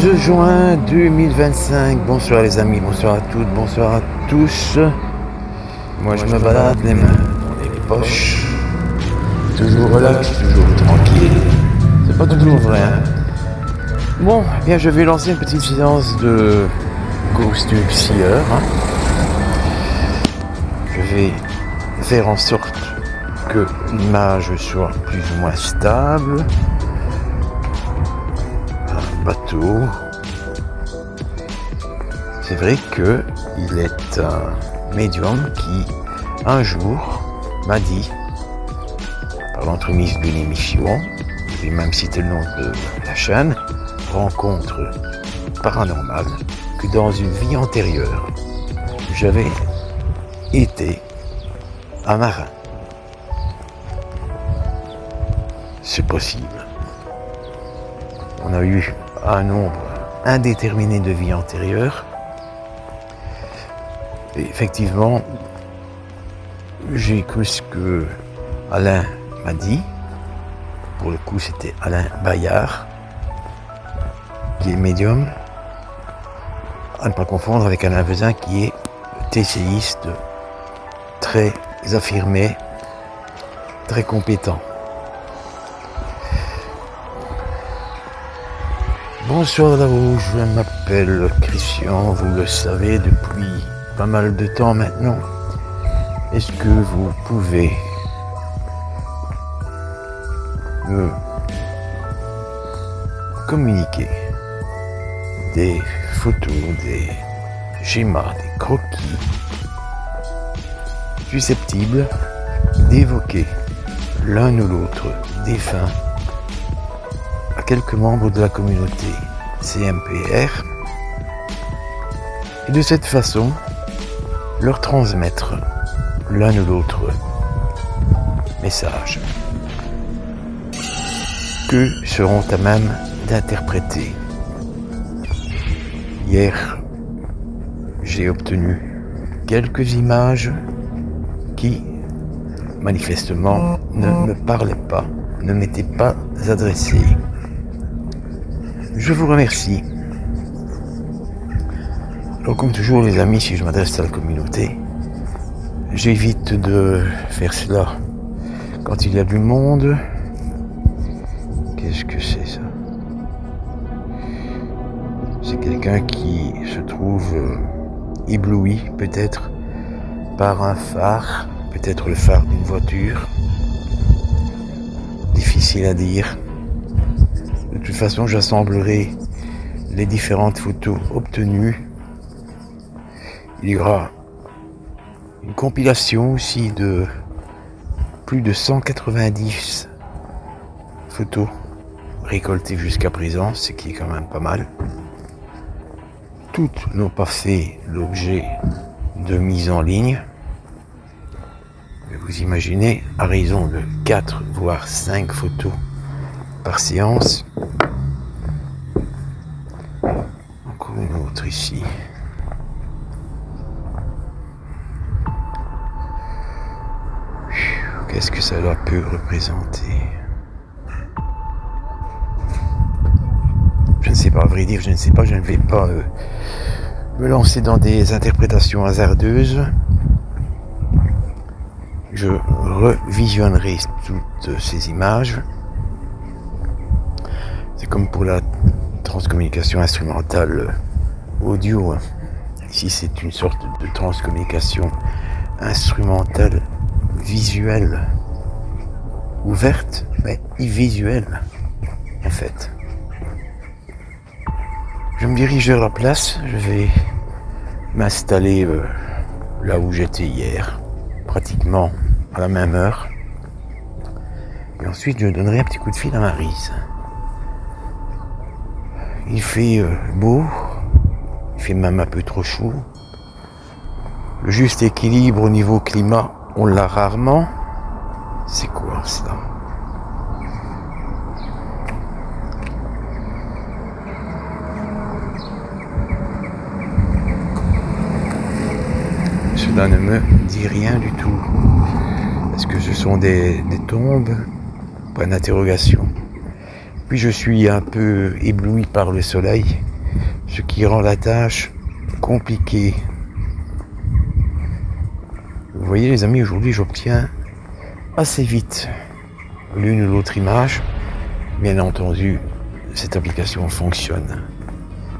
12 juin 2025, bonsoir les amis, bonsoir à toutes, bonsoir à tous. Moi je me balade les mains dans les poches, toujours relax, toujours tranquille. C'est pas toujours vrai, hein. Bon, eh bien je vais lancer une petite séance de Ghost Seer. Je vais faire en sorte que l'image soit plus ou moins stable. Un bateau. C'est vrai qu'il est un médium qui, un jour, m'a dit, par l'entremise d'une émission, je vais même citer le nom de la chaîne, Rencontre paranormale, que dans une vie antérieure, j'avais été un marin. C'est possible. On a eu un nombre indéterminé de vies antérieures. Et effectivement, j'ai cru ce que Alain m'a dit. Pour le coup, c'était Alain Bayard, qui est médium. À ne pas confondre avec Alain Vezin, qui est TCiste, très affirmé, très compétent. Bonsoir là-haut, je m'appelle Christian, vous le savez depuis pas mal de temps maintenant. Est-ce que vous pouvez me communiquer des photos, des schémas, des croquis susceptibles d'évoquer l'un ou l'autre défunt à quelques membres de la communauté CMPR et de cette façon leur transmettre l'un ou l'autre message que seront à même d'interpréter. Hier, j'ai obtenu quelques images qui, manifestement, ne me parlaient pas, ne m'étaient pas adressées. Je vous remercie. Alors, comme toujours les amis, si je m'adresse à la communauté, j'évite de faire cela quand il y a du monde. Qu'est-ce que c'est ça? C'est quelqu'un qui se trouve ébloui peut-être par un phare, peut-être le phare d'une voiture. Difficile à dire. De toute façon, j'assemblerai les différentes photos obtenues. Il y aura une compilation aussi de plus de 190 photos récoltées jusqu'à présent, ce qui est quand même pas mal. Toutes n'ont pas fait l'objet de mise en ligne. Mais vous imaginez, à raison de 4 voire 5 photos par séance. Encore une autre ici. Qu'est-ce que cela peut représenter? Je ne sais pas, à vrai dire, je ne sais pas, je ne vais pas me lancer dans des interprétations hasardeuses. Je revisionnerai toutes ces images. C'est comme pour la transcommunication instrumentale audio. Ici, c'est une sorte de transcommunication instrumentale visuelle, ouverte, mais visuelle, en fait. Je me dirige vers la place, je vais m'installer là où j'étais hier, pratiquement à la même heure. Et ensuite, je donnerai un petit coup de fil à Maryse. Il fait beau, il fait même un peu trop chaud. Le juste équilibre au niveau climat, on l'a rarement. C'est quoi ça? Cela ne me dit rien du tout. Est-ce que ce sont des tombes? Point d'interrogation. Puis je suis un peu ébloui par le soleil. ce qui rend la tâche compliquée. Vous voyez les amis, aujourd'hui j'obtiens assez vite l'une ou l'autre image. Bien entendu, cette application fonctionne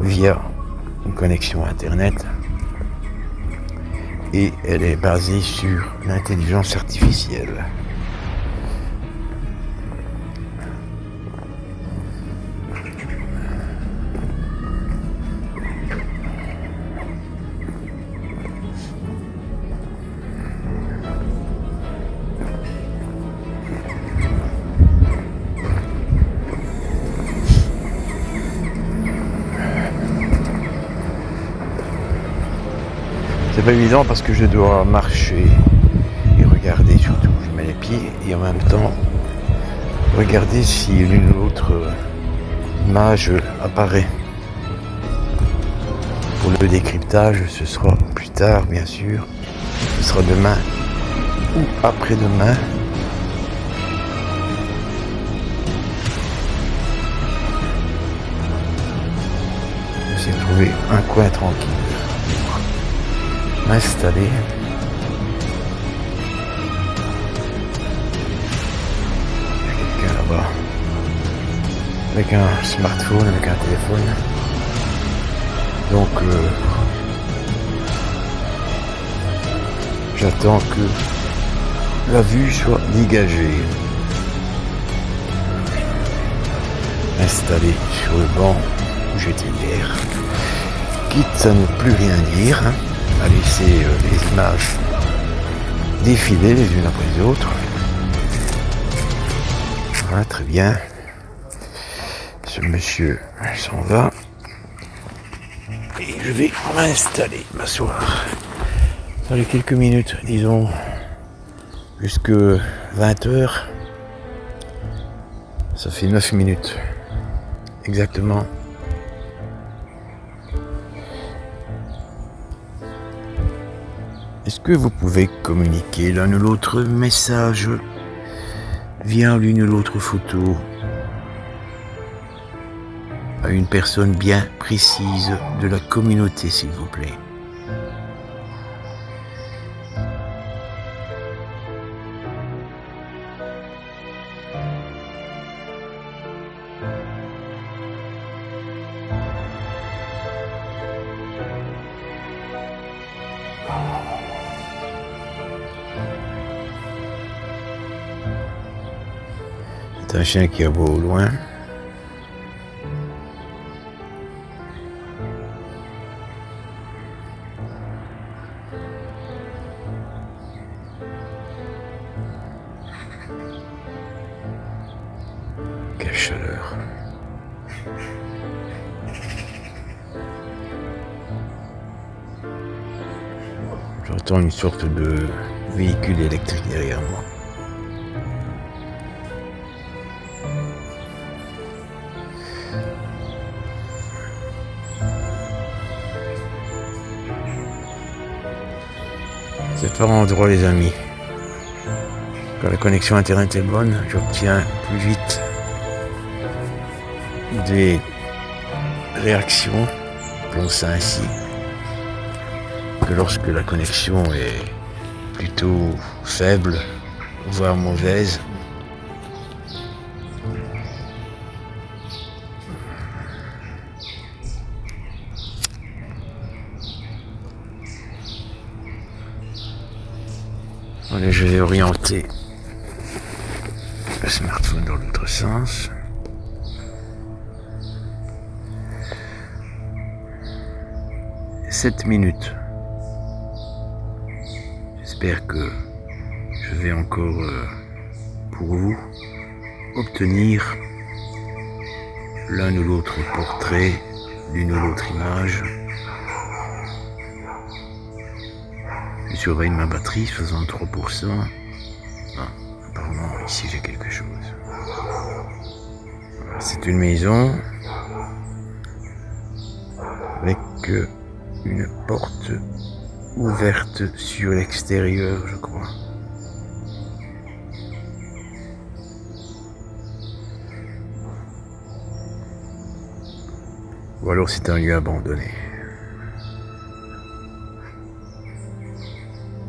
via une connexion internet et elle est basée sur l'intelligence artificielle. C'est pas évident parce que je dois marcher et regarder surtout où je mets les pieds et en même temps regarder si l'une ou l'autre image apparaît. Pour le décryptage, ce sera plus tard bien sûr, ce sera demain ou après-demain. J'essaie de trouver un coin tranquille. M'installer. Il y a quelqu'un là-bas avec un smartphone, avec un téléphone. Donc j'attends que la vue soit dégagée. Installé sur le banc où j'étais hier. Quitte à ne plus rien dire, à laisser les images défiler les unes après les autres. Voilà, très bien. Ce monsieur s'en va. Et je vais m'installer, m'asseoir. Dans les quelques minutes, disons, jusque 20h. Ça fait 9 minutes. Exactement. Est-ce que vous pouvez communiquer l'un ou l'autre message via l'une ou l'autre photo à une personne bien précise de la communauté, s'il vous plaît? C'est un chien qui aboie au loin. Quelle chaleur. J'entends une sorte de véhicule électrique derrière moi. C'est pas un endroit, les amis. Quand la connexion internet est bonne, j'obtiens plus vite des réactions, appelons ça ainsi, que lorsque la connexion est plutôt faible, voire mauvaise. Allez, je vais orienter le smartphone dans l'autre sens. « 7 minutes. J'espère que je vais encore, pour vous, obtenir l'un ou l'autre portrait, l'une ou l'autre image. Je surveille ma batterie, 63%. Ah, apparemment, ici j'ai quelque chose. Voilà, c'est une maison avec une porte ouverte sur l'extérieur, je crois. ou alors c'est un lieu abandonné.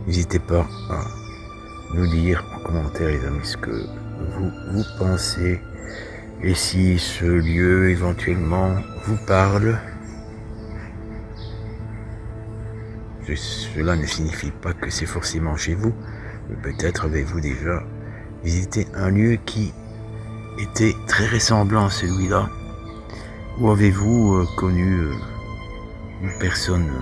N'hésitez pas à nous dire en commentaire, les amis, ce que vous pensez et si ce lieu éventuellement vous parle. Cela ne signifie pas que c'est forcément chez vous, mais peut-être avez-vous déjà visité un lieu qui était très ressemblant à celui-là, ou avez-vous connu une personne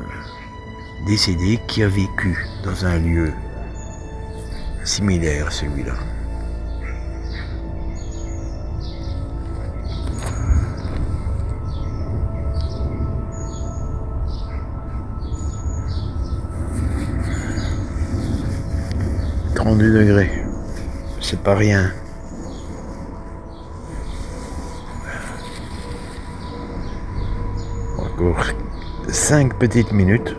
décédée qui a vécu dans un lieu similaire à celui-là. « 32 degrés, c'est pas rien. » Encore 5 petites minutes.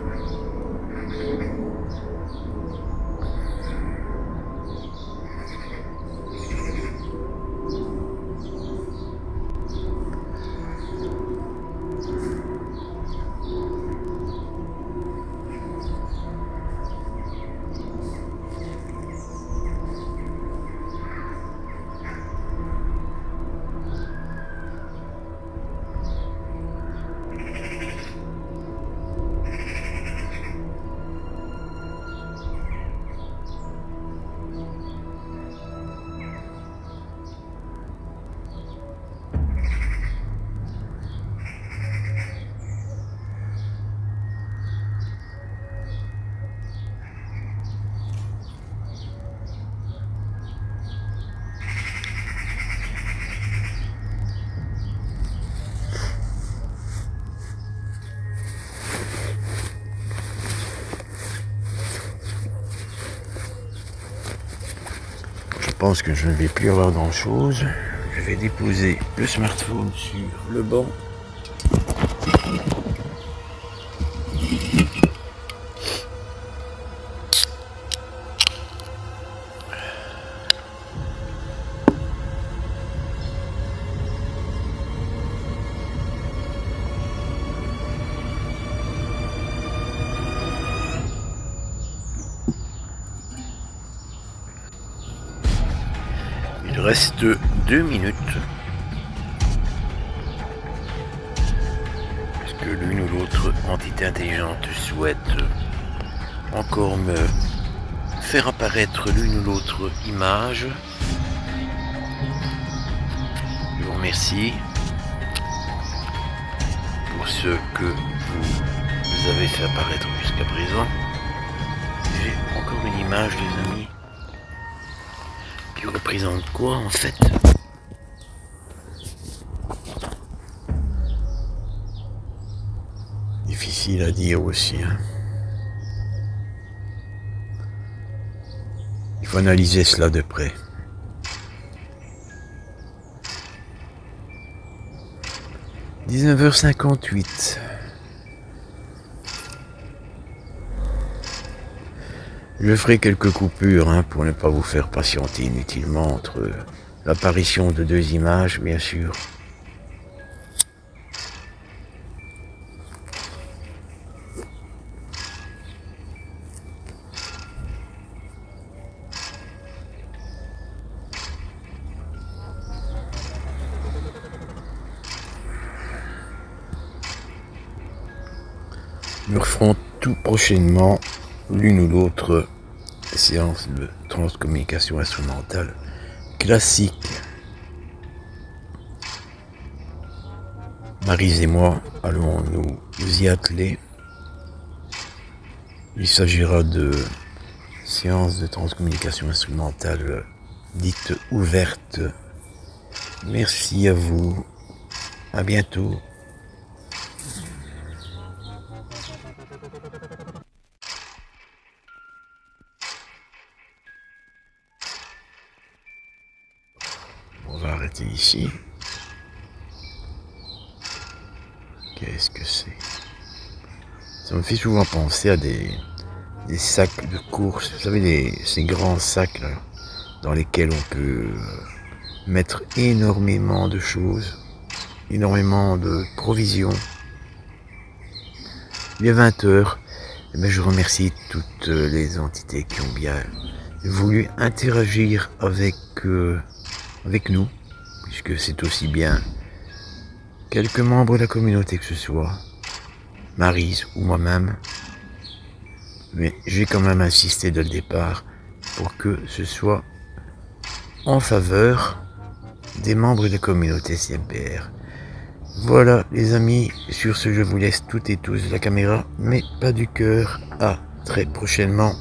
Je pense que je ne vais plus avoir grand chose. Je vais déposer le smartphone sur le banc. Il reste 2 minutes. Est-ce que l'une ou l'autre entité intelligente souhaite encore me faire apparaître l'une ou l'autre image? Je vous remercie pour ce que vous avez fait apparaître jusqu'à présent. J'ai encore une image, les amis, qui représente quoi en fait? Difficile à dire aussi, hein. Il faut analyser cela de près. « 19h58 » Je ferai quelques coupures pour ne pas vous faire patienter inutilement entre l'apparition de 2 images, bien sûr. Nous referons tout prochainement l'une ou l'autre séance de transcommunication instrumentale classique. Maryse et moi allons nous y atteler. Il s'agira de séances de transcommunication instrumentale dites ouvertes. Merci à vous. À bientôt. On va arrêter ici. Qu'est-ce que c'est? Ça me fait souvent penser à des sacs de course. Vous savez, ces grands sacs là, dans lesquels on peut mettre énormément de choses, énormément de provisions. il est 20 heures. Mais je remercie toutes les entités qui ont bien voulu interagir avec nous, puisque c'est aussi bien quelques membres de la communauté que ce soit, Maryse ou moi-même. Mais j'ai quand même insisté dès le départ pour que ce soit en faveur des membres de la communauté CMPR. Voilà les amis, sur ce je vous laisse toutes et tous la caméra, mais pas du cœur. À très prochainement.